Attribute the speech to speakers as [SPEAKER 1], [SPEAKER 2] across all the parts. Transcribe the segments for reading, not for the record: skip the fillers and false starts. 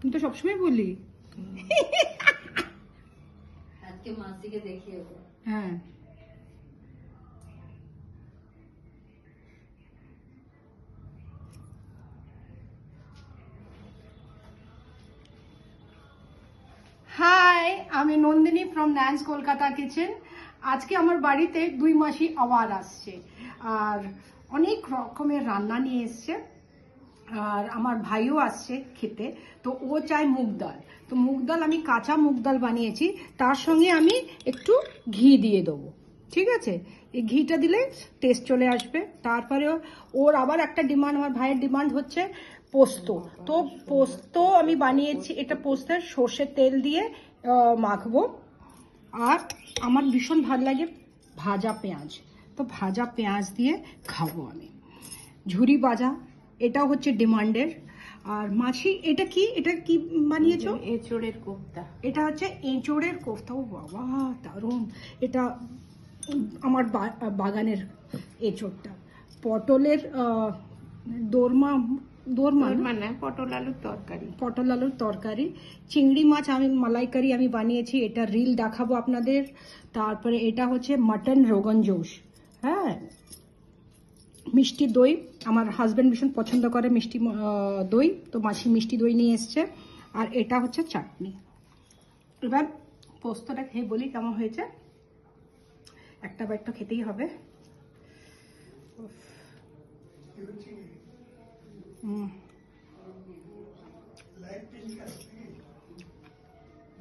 [SPEAKER 1] তুমি তো সবসময় বলি।
[SPEAKER 2] আজকে মাসিকে দেখিয়ে দেবো।
[SPEAKER 1] হ্যাঁ হাই, আমি নন্দিনী ফ্রম ন্যান্স কলকাতা কিচেন। আজকে আমার বাড়িতে 2 মাসি আবার আসছে আর অনেক রকমের রান্না নিয়ে এসছে। আর আমার ভাইও আসছে খেতে, তো ও চায় মুগ ডাল। তো মুগ ডাল আমি কাঁচা মুগ ডাল বানিয়েছি, তার সঙ্গে আমি একটু ঘি দিয়ে দেবো। ঠিক আছে, এই ঘিটা দিলে টেস্ট চলে আসবে। তারপরে ওর আবার একটা ডিমান্ড, আমার ভাইয়ের ডিমান্ড হচ্ছে পোস্ত। তো পোস্ত আমি বানিয়েছি, এটা পোস্তের সর্ষের তেল দিয়ে মাখবো। আর আমার ভীষণ ভালো লাগে ভাজা পেঁয়াজ, তো ভাজা পেঁয়াজ দিয়ে খাবো আমি। ঝুরি ভাজা, এটাও হচ্ছে ডিমান্ডের। আর মাছি, এটা কি বানিয়েছো?
[SPEAKER 2] এঁচোড়ের কোফতা।
[SPEAKER 1] এটা হচ্ছে এঁচোড়ের কোফতা। ও বাবা দারুণ! এটা আমার বাগানের এঁচোড়টা। পটলের দোরমা
[SPEAKER 2] মানে পটল আলুর তরকারি।
[SPEAKER 1] পটল আলুর তরকারি। চিংড়ি মাছ আমি মালাইকারি আমি বানিয়েছি, এটা রিল দেখাবো আপনাদের। তারপরে এটা হচ্ছে মাটন রোগন জোশ। হ্যাঁ, মিষ্টি দই, আমার হাজব্যান্ড ভীষণ পছন্দ করে মিষ্টি দই, তো মাসি মিষ্টি দই নিয়ে এসছে। আর এটা হচ্ছে চাটনি। এবার পোস্তটা খেয়ে বলি কেমন হয়েছে। একটা বাইট তো খেতেই হবে।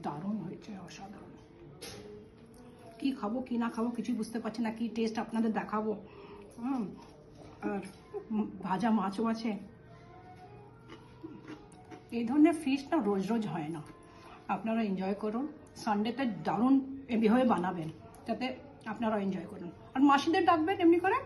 [SPEAKER 1] দারুণ হয়েছে, অসাধারণ। কি খাবো কি না খাবো কিছুই বুঝতে পারছি না, কি টেস্ট আপনাদের দেখাবো। আর ভাজা মাছও আছে। এই ধরনের ফিশ না রোজ রোজ হয় না, আপনারা এনজয় করুন। সানডেতে দারুণ এভাবে বানাবেন যাতে আপনারা এনজয় করুন, আর মাসিদের ডাকবেন এমনি করে।